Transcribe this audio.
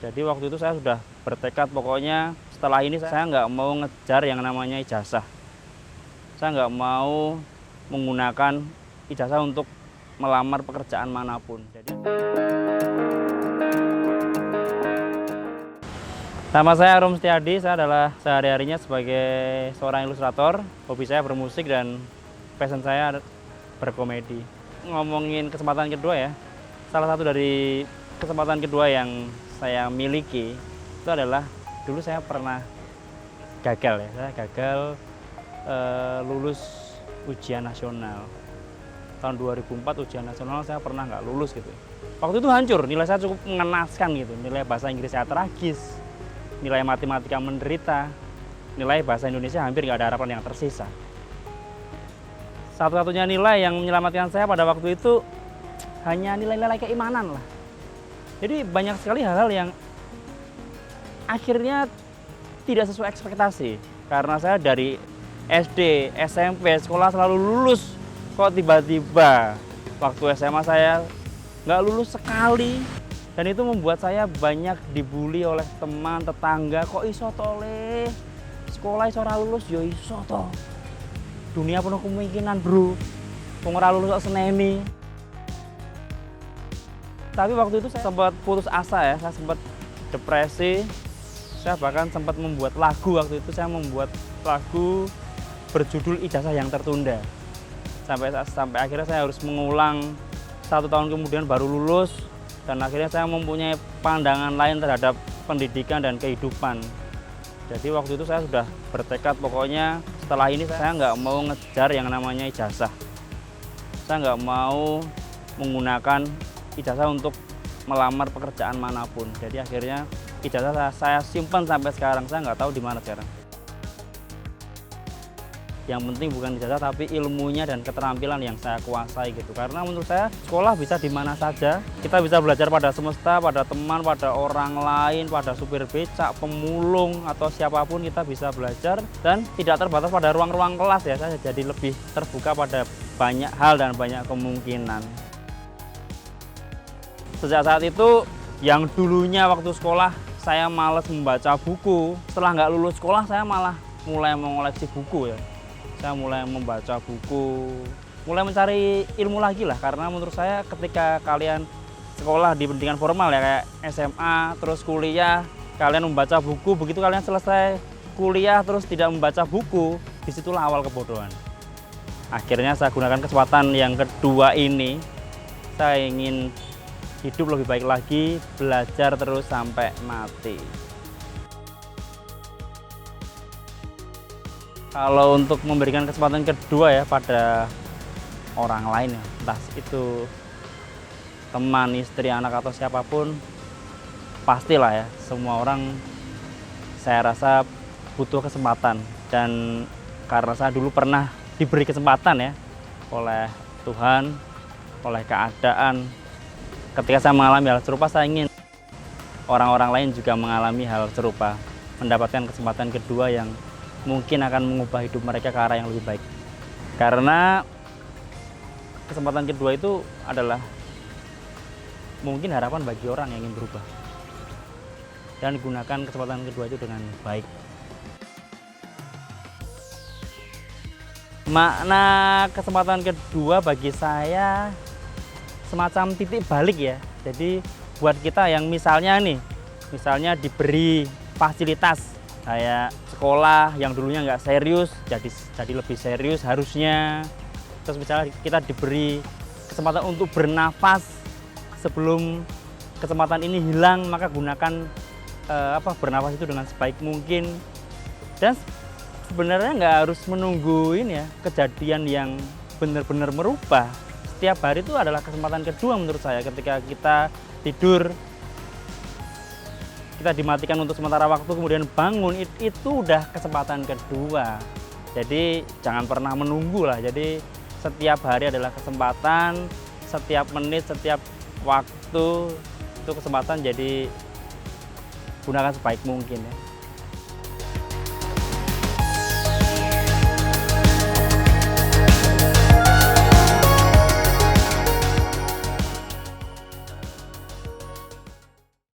Jadi waktu itu saya sudah bertekad pokoknya setelah ini saya nggak mau ngejar yang namanya ijazah. Saya nggak mau menggunakan ijazah untuk melamar pekerjaan manapun. Nama saya Arum Setiadi, saya adalah sehari-harinya sebagai seorang ilustrator. Hobi saya bermusik dan passion saya berkomedi. Ngomongin kesempatan kedua ya, salah satu dari kesempatan kedua yang saya miliki itu adalah dulu saya pernah gagal ya, saya gagal lulus ujian nasional. Tahun 2004 ujian nasional saya pernah nggak lulus gitu. Waktu itu hancur, nilai saya cukup mengenaskan gitu, nilai bahasa Inggris saya tragis, nilai matematika menderita, nilai bahasa Indonesia hampir nggak ada harapan yang tersisa. Satu-satunya nilai yang menyelamatkan saya pada waktu itu hanya nilai-nilai keimanan lah. Jadi banyak sekali hal-hal yang akhirnya tidak sesuai ekspektasi. Karena saya dari SD, SMP, sekolah selalu lulus. Kok tiba-tiba waktu SMA saya nggak lulus sekali. Dan itu membuat saya banyak dibully oleh teman, tetangga. Kok iso tole? Sekolah iso ora lulus, yo iso to. Dunia penuh kemungkinan bro. Wong ora lulus kok seneni. Tapi waktu itu saya sempat putus asa ya, saya sempat depresi. Saya bahkan sempat membuat lagu waktu itu, saya membuat lagu berjudul Ijazah yang Tertunda. Sampai akhirnya saya harus mengulang 1 tahun kemudian baru lulus. Dan akhirnya saya mempunyai pandangan lain terhadap pendidikan dan kehidupan. Jadi waktu itu saya sudah bertekad pokoknya setelah ini saya nggak mau ngejar yang namanya ijazah. Saya nggak mau menggunakan ijazah untuk melamar pekerjaan manapun. Jadi akhirnya ijazah saya simpan sampai sekarang. Saya nggak tahu di mana sekarang. Yang penting bukan ijazah tapi ilmunya dan keterampilan yang saya kuasai gitu. Karena menurut saya sekolah bisa di mana saja. Kita bisa belajar pada semesta, pada teman, pada orang lain, pada supir becak, pemulung atau siapapun kita bisa belajar dan tidak terbatas pada ruang-ruang kelas ya. Saya jadi lebih terbuka pada banyak hal dan banyak kemungkinan. Sejak saat itu yang dulunya waktu sekolah saya malas membaca buku. Setelah nggak lulus sekolah saya malah mulai mengoleksi buku ya. Saya mulai membaca buku, mulai mencari ilmu lagi lah. Karena menurut saya ketika kalian sekolah di pendidikan formal ya kayak SMA, terus kuliah, kalian membaca buku, begitu kalian selesai kuliah terus tidak membaca buku, disitulah awal kebodohan. Akhirnya saya gunakan kesempatan yang kedua ini, saya ingin hidup lebih baik lagi, belajar terus sampai mati. Kalau untuk memberikan kesempatan kedua ya pada orang lain ya, entah itu teman, istri, anak atau siapapun, pastilah ya semua orang saya rasa butuh kesempatan. Dan karena saya dulu pernah diberi kesempatan ya oleh Tuhan, oleh keadaan, ketika saya mengalami hal serupa saya ingin orang-orang lain juga mengalami hal serupa, mendapatkan kesempatan kedua yang mungkin akan mengubah hidup mereka ke arah yang lebih baik. Karena kesempatan kedua itu adalah mungkin harapan bagi orang yang ingin berubah. Dan gunakan kesempatan kedua itu dengan baik. Makna kesempatan kedua bagi saya semacam titik balik ya. Jadi buat kita yang misalnya diberi fasilitas kayak sekolah yang dulunya nggak serius jadi lebih serius harusnya. Terus misalnya kita diberi kesempatan untuk bernafas sebelum kesempatan ini hilang, maka gunakan bernafas itu dengan sebaik mungkin. Dan sebenarnya nggak harus menunggu ini ya kejadian yang benar-benar merubah. Setiap hari itu adalah kesempatan kedua menurut saya. Ketika kita tidur, kita dimatikan untuk sementara waktu, kemudian bangun, itu udah kesempatan kedua. Jadi jangan pernah menunggu lah. Jadi setiap hari adalah kesempatan, setiap menit, setiap waktu itu kesempatan. Jadi gunakan sebaik mungkin ya.